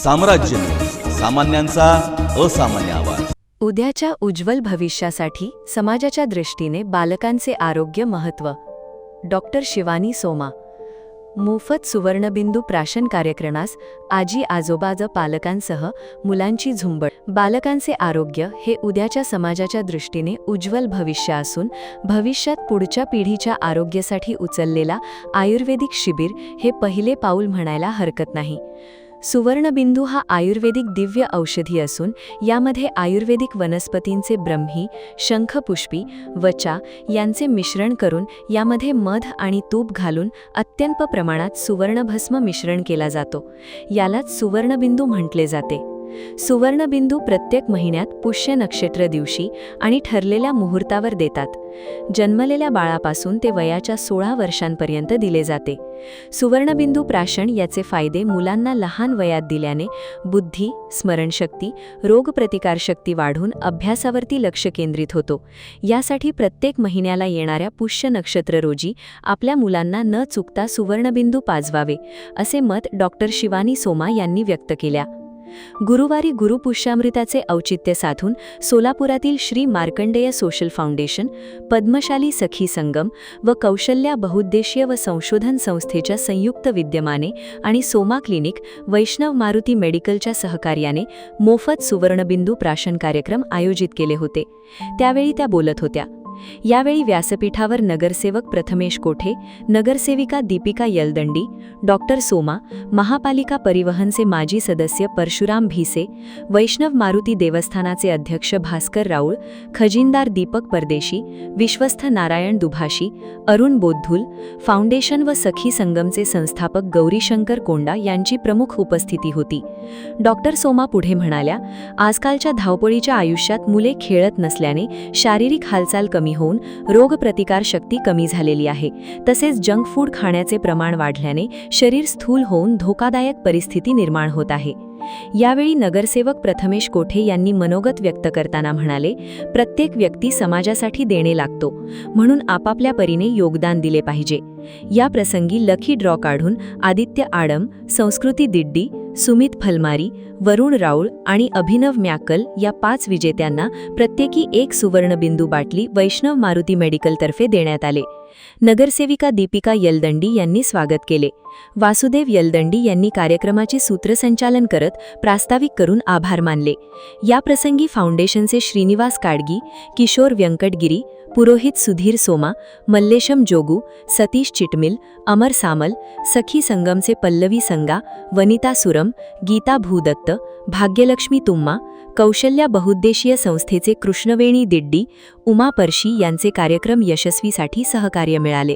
साम्राज्य, सामान्यांचा असामान्य आवाज। उद्याच्या उज्ज्वल भविष्यासाठी समाजाच्या दृष्टीने बालकांचे आरोग्य महत्त्व। डॉक्टर शिवानी सोमा। मोफत सुवर्णबिंदू प्राशन कार्यक्रमास आजी आजोबा पालकांसह मुलांची झुंबड। बालकांचे आरोग्य हे उद्याच्या समाजाच्या दृष्टीने उज्ज्वल भविष्य असून भविष्यात पुढच्या पिढीच्या आरोग्यासाठी उचललेला आयुर्वेदिक शिबिर हे पहिले पाऊल म्हणायला हरकत नाही। सुवर्णबिंदू हा आयुर्वेदिक दिव्य औषधी असून यामध्ये आयुर्वेदिक वनस्पतींचे ब्रह्मी, शंखपुष्पी, वचा यांचे मिश्रण करून यामध्ये मध आणि तूप घालून अत्यल्प प्रमाणात सुवर्णभस्म मिश्रण केला जातो। यालाच सुवर्णबिंदू म्हटले जाते। सुवर्णबिंदू प्रत्येक महिन्यात पुष्य नक्षत्र दिवशी आणि ठरलेल्या मुहूर्तावर देतात। जन्मलेल्या बाळापासून ते वयाच्या 16 वर्षांपर्यंत दिले जाते। सुवर्णबिंदू प्राशन याचे फायदे मुलांना लहान वयात दिल्याने बुद्धी, स्मरणशक्ती, रोगप्रतिकारशक्ती वाढून अभ्यासावरती लक्ष केंद्रित होतो। यासाठी प्रत्येक महिन्याला येणाऱ्या पुष्य नक्षत्र रोजी आपल्या मुलांना न चुकता सुवर्णबिंदू पाजवावे, असे मत डॉक्टर शिवानी सोमा यांनी व्यक्त केल्या। गुरुवारी गुरुपुष्यामृताचे औचित्य साधून सोलापुरातील श्री मार्कंडेय सोशल फाउंडेशन, पद्मशाली सखी संगम व कौशल्या बहुउद्देशीय व संशोधन संस्थेच्या संयुक्त विद्यमाने आणि सोमा क्लिनिक, वैष्णव मारुती मेडिकलच्या सहकार्याने मोफत सुवर्णबिंदू प्राशन कार्यक्रम आयोजित केले होते। त्यावेळी त्या बोलत होत्या। यावेळी व्यासपीठावर नगरसेवक प्रथमेश कोठे, नगरसेविका दीपिका यलदंडी, डॉक्टर सोमा, महापालिका परिवहनचे माजी सदस्य परशुराम भिसे, वैष्णव मारुती देवस्थानाचे अध्यक्ष भास्कर राऊळ, खजिनदार दीपक परदेशी, विश्वस्थ नारायण दुभाषी, अरुण बोद्धुल, फाउंडेशन व सखी संगमचे संस्थापक गौरीशंकर कोंडा यांची प्रमुख उपस्थिती होती। डॉक्टर सोमा पुढे म्हणाल्या, आजकालच्या धावपळीच्या आयुष्यात मुले खेळत नसल्याने शारीरिक हालचाल कमी होऊन रोगप्रतिकार शक्ती कमी झालेली आहे। तसेच जंक फूड खाण्याचे प्रमाण वाढल्याने शरीर स्थूल होऊन धोकादायक परिस्थिती निर्माण होत आहे। यावेळी नगरसेवक प्रथमेश कोठे यांनी मनोगत व्यक्त करताना म्हणाले, प्रत्येक व्यक्ती समाजासाठी देणे लागतो, म्हणून आपापल्या परीने योगदान दिले पाहिजे। या प्रसंगी लकी ड्रॉ काढून आदित्य आडम, संस्कृती दिड्डी, सुमित फलमारी, वरुण राऊळ आणि अभिनव म्याकल या 5 विजेत्यांना प्रत्येकी 1 सुवर्णबिंदू बाटली वैष्णव मारुती मेडिकलतर्फे देण्यात आले। नगरसेविका दीपिका यलदंडी यांनी स्वागत केले। वासुदेव यलदंडी यांनी कार्यक्रमाचे सूत्रसंचालन करत प्रास्ताविक करून आभार मानले। या प्रसंगी फाउंडेशनचे श्रीनिवास काडगी, किशोर व्यंकटगिरी, पुरोहित सुधीर सोमा, मल्लेशम जोगू, सतीश चिटमिल, अमर सामल, सखी संगमचे पल्लवी संगा, वनिता सुरम, गीता भूदत्त, भाग्यलक्ष्मी तुम्मा, कौशल्या बहुउद्देशीय संस्थेचे कृष्णवेणी दिड्डी, उमा परशी यांचे कार्यक्रम यशस्वीसाठी सहकार्य मिळाले।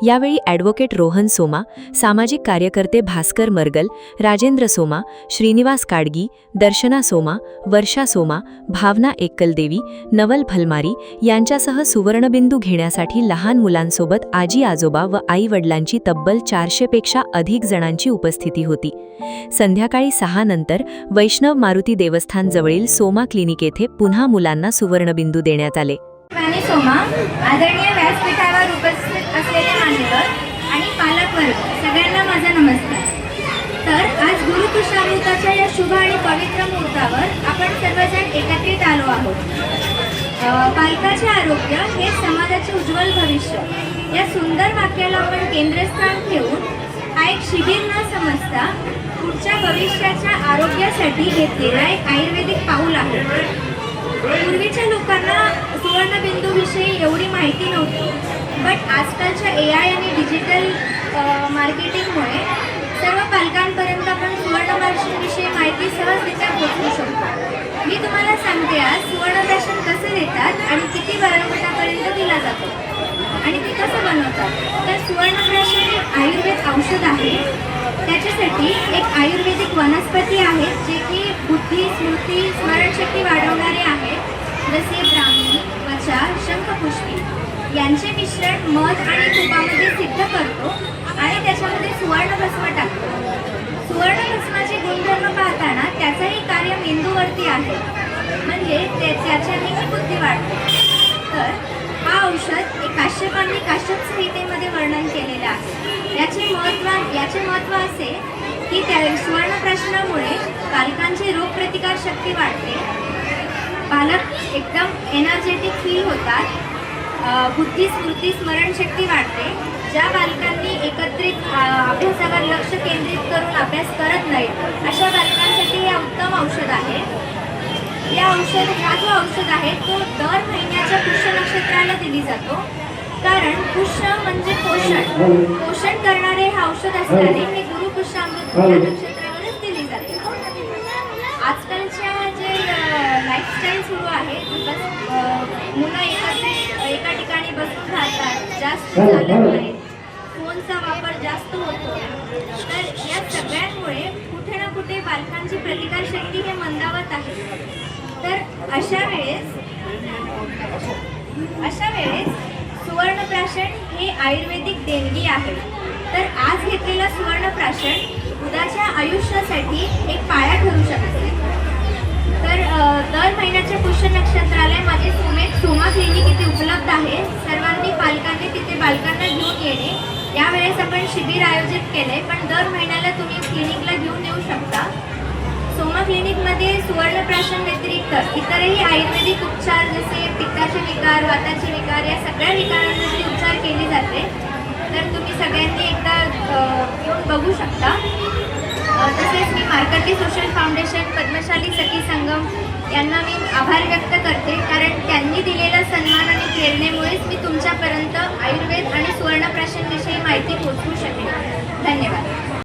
यावेळी ॲडव्होकेट रोहन सोमा, सामाजिक कार्यकर्ते भास्कर मरगल, राजेंद्र सोमा, श्रीनिवास काडगी, दर्शना सोमा, वर्षा सोमा, भावना एकलदेवी, नवल भलमारी यांच्यासह सुवर्णबिंदू घेण्यासाठी लहान मुलांसोबत आजी आजोबा व आई वडिलांची तब्बल 400 पेक्षा अधिक जणांची उपस्थिती होती। संध्याकाळी 6 नंतर वैष्णव मारुती देवस्थान जवळील सोमा क्लिनिक येथे पुन्हा मुलांना सुवर्णबिंदू देण्यात आले। शिवानी सोमा, आदरणीय व्यासपीठावर उपस्थित असलेले मान्यवर आणि पालकवर्ग सगळ्यांना माझा नमस्कार। तर आज गुरुपुष्यामृताच्या या शुभ आणि पवित्र मुहूर्तावर आपण सर्वजण एकत्रित आलो आहोत। पालकाचे आरोग्य हे समाजाचे उज्ज्वल भविष्य या सुंदर वाक्याला आपण केंद्रस्थान ठेवून हा एक शिबिर न समजता पुढच्या भविष्याच्या आरोग्यासाठी घेतलेला एक आयुर्वेदिक पाऊल आहे। पूर्वीच्या लोकांना सुवर्णबिंदूविषयी एवढी माहिती नव्हती, बट आजकालच्या AI आणि डिजिटल मार्केटिंगमुळे सर्व पालकांपर्यंत आपण सुवर्णप्राशनविषयी माहिती सहजरित्या पोहोचवू शकतो। मी तुम्हाला सांगते आज सुवर्णप्राशन कसे देतात आणि किती वयोगटापर्यंत दिला जातो आणि ते कसं बनवतात। तर सुवर्णप्राशन हे आयुर्वेद औषध आहे। त्याच्यासाठी एक आयुर्वेदिक वनस्पती आहेत जे की बुद्धी, स्मृती, स्मरणशक्ती वाढवणारे आहेत, जसे ब्राह्मी, वचा, शंखपुष्पी यांचे मिश्रण मध आणि तुपामध्ये सिद्ध करतो आणि त्याच्यामध्ये सुवर्णभस्म टाकतो। सुवर्णभस्माचे गुणधर्म पाहताना त्याचंही कार्य मेंदूवरती आहे, म्हणजे त्याच्याने बुद्धी वाढते। तर हा औषध काश्यपांनी काश्यप संहितेमध्ये वर्णन केलेलं आहे। याचे महत्त्व असे की त्या सुवर्णप्राशनामुळे बालकांची रोगप्रतिकार शक्ती वाढते, बालक एकदम एनर्जेटिक फील होतात, बुद्धी स्मृती स्मरणशक्ती वाढते. ज्या बालकांनी एकत्रित अभ्यासावर लक्ष केंद्रित करून अभ्यास करत नाहीत अशा बालकांसाठी हे उत्तम औषध आहे. हा जो औषध आहे तो दर महिन्याच्या पुष्य नक्षत्राला दिली जातो, कारण पुष्य म्हणजे पोषण करणारे हे औषध असल्याने हे गुरुपुष्यामृत या नक्षत्रावरच दिली जाते. आजकालच्या जे लाईफस्टाईल सुरू आहे, मुलं एका ठिकाणी बसून राहतात, जास्त चालत नाहीत, फोनचा वापर जास्त होतो, तर या सगळ्यांमुळे कुठे ना कुठे बालकांची प्रतिकारशक्ती हे मंदावत आहे. तर अशा वेळेस सुवर्णप्राशन हे आयुर्वेदिक देणगी आहे. तर आज घेतलेलं सुवर्णप्राशन उद्याच्या आयुष्यासाठी एक पाया ठरू शकते. तर दर महिन्याच्या पुष्य नक्षत्रालय माझे सोमा क्लिनिक इथे उपलब्ध आहे. सर्वांनी पालकांनी तिथे बालकांना घेऊन येणे. यावेळेस आपण शिबिर आयोजित केले, पण दर महिन्याला तुम्ही क्लिनिकला घेऊन येऊ शकता. सोमा क्लिनिकमध्ये सुवर्णप्राशन व्यतिरिक्त इतरही आयुर्वेदिक उपचार जसे पित्ताचे विकार, वाताचे विकार या सगळ्या विकारांवरती उपचार केले जाते. तर तुम्ही सगळ्यांनी एकदा येऊन बघू शकता. तसेच मी मार्कटी सोशल फाउंडेशन, पद्मशाली सखी संगम यांना मी आभार व्यक्त करते, कारण त्यांनी दिलेला सन्मान आणि प्रेरणेमुळेच मी तुमच्यापर्यंत आयुर्वेद आणि सुवर्णप्राशनविषयी माहिती पोहोचवू शकेन. धन्यवाद.